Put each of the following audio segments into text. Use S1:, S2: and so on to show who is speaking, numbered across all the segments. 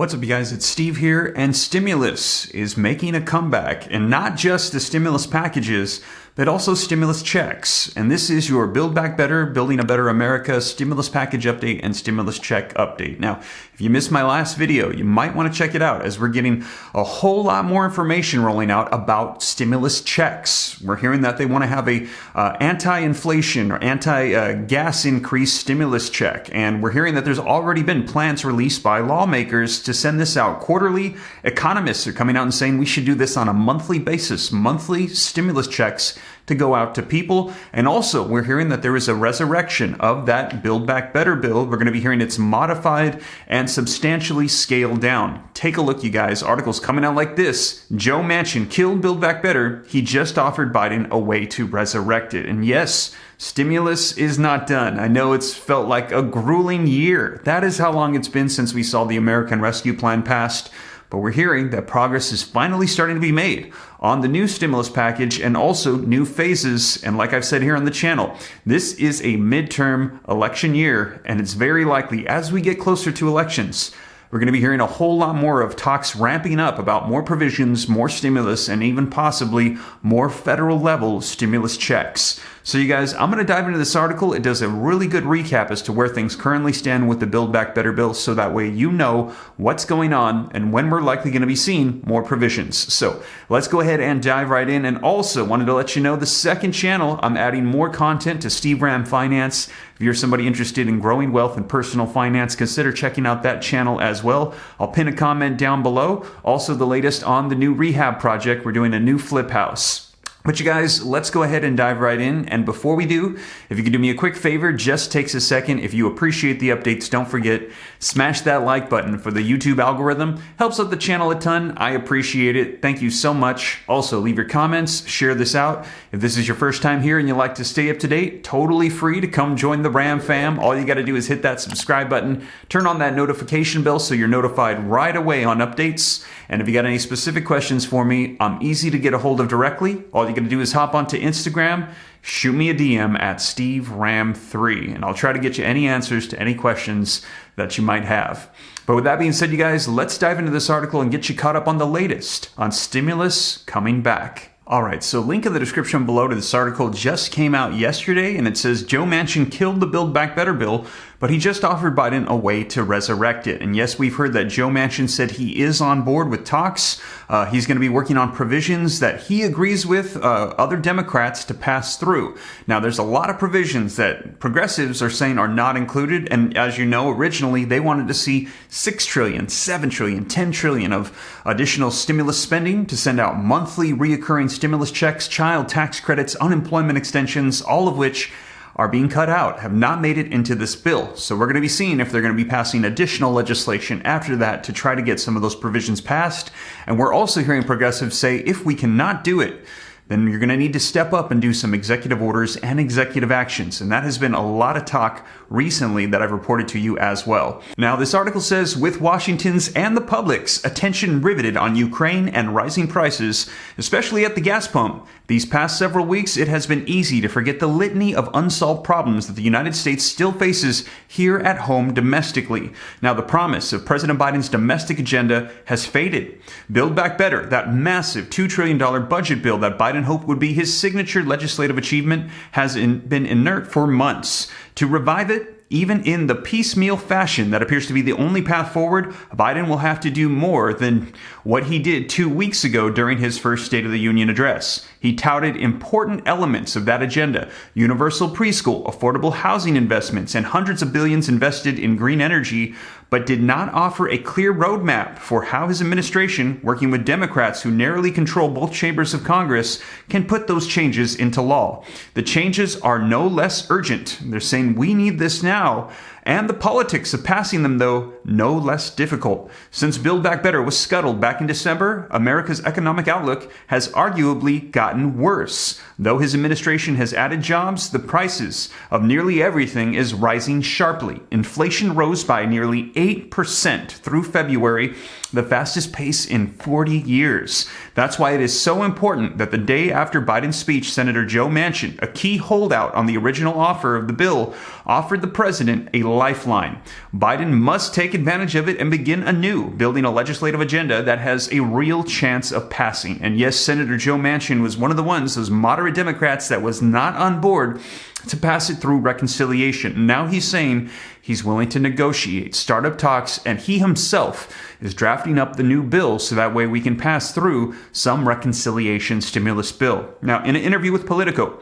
S1: What's up, you guys? It's Steve here, and stimulus is making a comeback, and not just the stimulus packages, but also stimulus checks. And this is your Build Back Better, Building a Better America stimulus package update and stimulus check update. Now, if you missed my last video, you might want to check it out, as we're getting a whole lot more information rolling out about stimulus checks. We're hearing that they want to have a anti-inflation or anti-gas increase stimulus check, and we're hearing that there's already been plans released by lawmakers to send this out quarterly. Economists are coming out and saying we should do this on a monthly basis, monthly stimulus checks to go out to people. And also, we're hearing that there is a resurrection of that Build Back Better bill. We're going to be hearing it's modified and substantially scaled down. Take a look, you guys. Articles coming out like this. Joe Manchin killed Build Back Better. He just offered Biden a way to resurrect it. And yes, stimulus is not done. I know it's felt like a grueling year. That is how long it's been since we saw the American Rescue Plan passed. But we're hearing that progress is finally starting to be made on the new stimulus package and also new phases. And like I've said here on the channel, this is a midterm election year, and it's very likely as we get closer to elections, we're going to be hearing a whole lot more of talks ramping up about more provisions, more stimulus, and even possibly more federal level stimulus checks. So you guys, I'm going to dive into this article. It does a really good recap as to where things currently stand with the Build Back Better bill, so that way you know what's going on and when we're likely going to be seeing more provisions. So let's go ahead and dive right in. And also wanted to let you know the second channel, I'm adding more content to Steve Ram Finance. If you're somebody interested in growing wealth and personal finance, consider checking out that channel as well. I'll pin a comment down below. Also, the latest on the new rehab project. We're doing a new flip house. But you guys, let's go ahead and dive right in. And before we do, if you could do me a quick favor, just takes a second. If you appreciate the updates, don't forget, smash that like button for the YouTube algorithm. Helps out the channel a ton. I appreciate it. Thank you so much. Also, leave your comments, share this out. If this is your first time here and you like to stay up to date, totally free to come join the Ram fam. All you got to do is hit that subscribe button, turn on that notification bell so you're notified right away on updates. And if you got any specific questions for me, I'm easy to get a hold of directly. All you got to do is hop onto Instagram, shoot me a DM at SteveRam3, and I'll try to get you any answers to any questions that you might have. But with that being said, you guys, let's dive into this article and get you caught up on the latest on stimulus coming back. All right, so link in the description below to this article just came out yesterday, and it says Joe Manchin killed the Build Back Better bill, but he just offered Biden a way to resurrect it. And yes, we've heard that Joe Manchin said he is on board with talks. He's going to be working on provisions that he agrees with other Democrats to pass through. Now, there's a lot of provisions that progressives are saying are not included. And as you know, originally they wanted to see $6 trillion, $7 trillion, $10 trillion of additional stimulus spending to send out monthly reoccurring stimulus checks, child tax credits, unemployment extensions, all of which are being cut out, have not made it into this bill. So we're going to be seeing if they're going to be passing additional legislation after that to try to get some of those provisions passed. And we're also hearing progressives say if we cannot do it, then you're going to need to step up and do some executive orders and executive actions. And that has been a lot of talk recently that I've reported to you as well. Now, this article says, with Washington's and the public's attention riveted on Ukraine and rising prices, especially at the gas pump, these past several weeks, it has been easy to forget the litany of unsolved problems that the United States still faces here at home domestically. Now, the promise of President Biden's domestic agenda has faded. Build Back Better, that massive $2 trillion budget bill that Biden hoped would be his signature legislative achievement, has been inert for months. To revive it, even in the piecemeal fashion that appears to be the only path forward, Biden will have to do more than what he did 2 weeks ago during his first State of the Union address. He touted important elements of that agenda: universal preschool, affordable housing investments, and hundreds of billions invested in green energy, but did not offer a clear roadmap for how his administration, working with Democrats who narrowly control both chambers of Congress, can put those changes into law. The changes are no less urgent. They're saying we need this now. And the politics of passing them, though, no less difficult. Since Build Back Better was scuttled back in December, America's economic outlook has arguably gotten worse. Though his administration has added jobs, the prices of nearly everything is rising sharply. Inflation rose by nearly 8% through February, the fastest pace in 40 years. That's why it is so important that the day after Biden's speech, Senator Joe Manchin, a key holdout on the original offer of the bill, offered the president a lifeline. Biden must take advantage of it and begin anew, building a legislative agenda that has a real chance of passing. And yes, Senator Joe Manchin was one of the ones, those moderate Democrats, that was not on board to pass it through reconciliation. Now he's saying he's willing to negotiate, start up talks, and he himself is drafting up the new bill so that way we can pass through some reconciliation stimulus bill. Now, in an interview with Politico,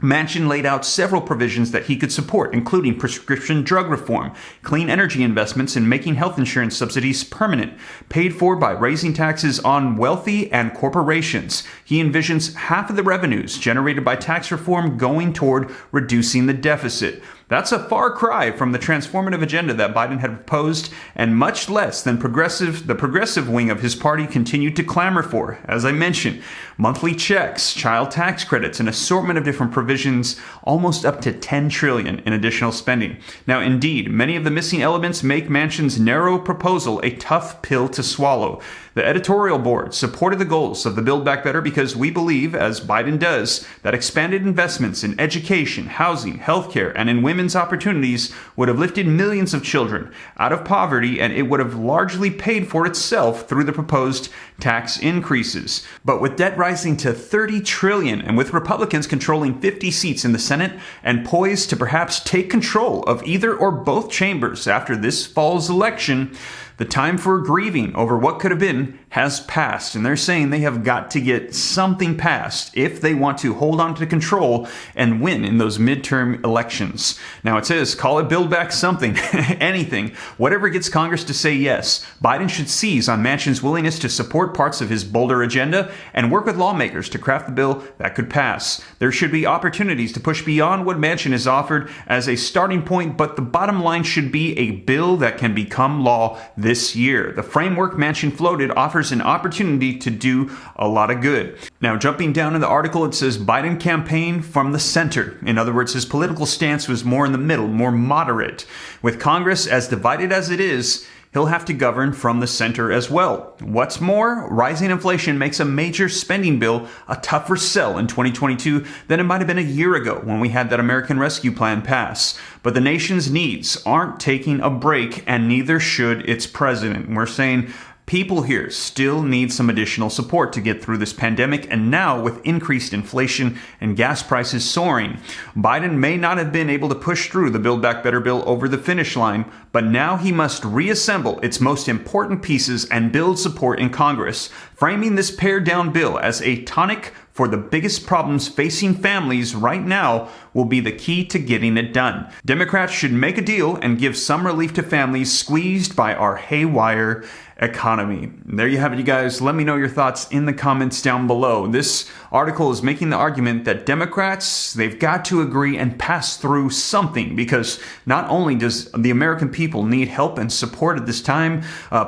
S1: Manchin laid out several provisions that he could support, including prescription drug reform, clean energy investments, and making health insurance subsidies permanent, paid for by raising taxes on wealthy and corporations. He envisions half of the revenues generated by tax reform going toward reducing the deficit. That's a far cry from the transformative agenda that Biden had proposed, and much less than the progressive wing of his party continued to clamor for. As I mentioned, monthly checks, child tax credits, an assortment of different provisions, almost up to $10 trillion in additional spending. Now, indeed, many of the missing elements make Manchin's narrow proposal a tough pill to swallow. The editorial board supported the goals of the Build Back Better because we believe, as Biden does, that expanded investments in education, housing, healthcare, and in women's opportunities would have lifted millions of children out of poverty, and it would have largely paid for itself through the proposed tax increases. But with debt rising to $30 trillion and with Republicans controlling 50 seats in the Senate and poised to perhaps take control of either or both chambers after this fall's election, the time for grieving over what could have been has passed, and they're saying they have got to get something passed if they want to hold on to control and win in those midterm elections. Now it says, call it Build Back something, anything, whatever gets Congress to say yes. Biden should seize on Manchin's willingness to support parts of his bolder agenda and work with lawmakers to craft the bill that could pass. There should be opportunities to push beyond what Manchin has offered as a starting point, but the bottom line should be a bill that can become law this year. The framework Manchin floated offers an opportunity to do a lot of good. Now, jumping down in the article, it says Biden campaigned from the center. In other words, his political stance was more in the middle, more moderate. With Congress as divided as it is, he'll have to govern from the center as well. What's more, rising inflation makes a major spending bill a tougher sell in 2022 than it might have been a year ago when we had that American Rescue Plan pass. But the nation's needs aren't taking a break, and neither should its president. We're saying people here still need some additional support to get through this pandemic, and now with increased inflation and gas prices soaring, Biden may not have been able to push through the Build Back Better bill over the finish line, but now he must reassemble its most important pieces and build support in Congress, framing this pared-down bill as a tonic for the biggest problems facing families right now will be the key to getting it done. Democrats should make a deal and give some relief to families squeezed by our haywire economy. There you have it, you guys. Let me know your thoughts in the comments down below. This article is making the argument that Democrats, they've got to agree and pass through something, because not only does the American people need help and support at this time,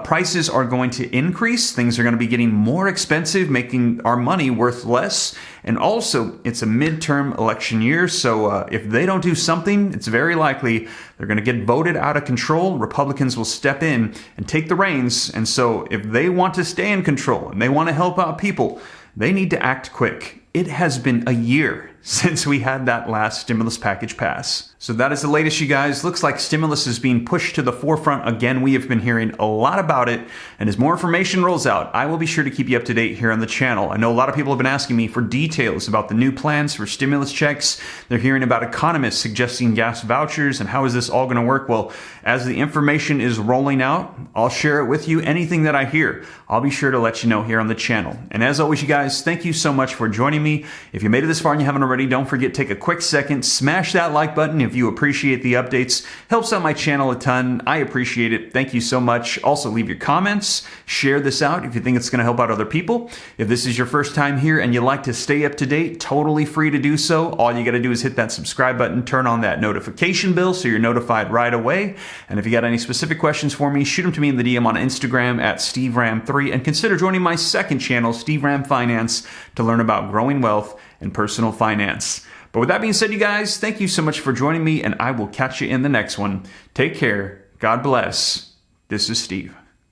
S1: prices are going to increase. Things are going to be getting more expensive, making our money worth less. And also, it's a midterm election year, so if they don't do something, it's very likely they're going to get voted out of control. Republicans will step in and take the reins. And so if they want to stay in control and they want to help out people, they need to act quick. It has been a year since we had that last stimulus package pass. So that is the latest, you guys. Looks like stimulus is being pushed to the forefront again. We have been hearing a lot about it, and as more information rolls out, I will be sure to keep you up to date here on the channel. I know a lot of people have been asking me for details about the new plans for stimulus checks. They're hearing about economists suggesting gas vouchers, and how is this all going to work? Well, as the information is rolling out, I'll share it with you. Anything that I hear, I'll be sure to let you know here on the channel. And as always, you guys, thank you so much for joining me. If you made it this far and you haven't already, don't forget, take a quick second, smash that like button if you appreciate the updates. Helps out my channel a ton. I appreciate it. Thank you so much. Also, leave your comments. Share this out if you think it's going to help out other people. If this is your first time here and you like to stay up to date, totally free to do so. All you got to do is hit that subscribe button, turn on that notification bell so you're notified right away. And if you got any specific questions for me, shoot them to me in the DM on Instagram at SteveRam3, and consider joining my second channel, Steve Ram Finance, to learn about growing wealth and personal finance. But with that being said, you guys, thank you so much for joining me, and I will catch you in the next one. Take care. God bless. This is Steve.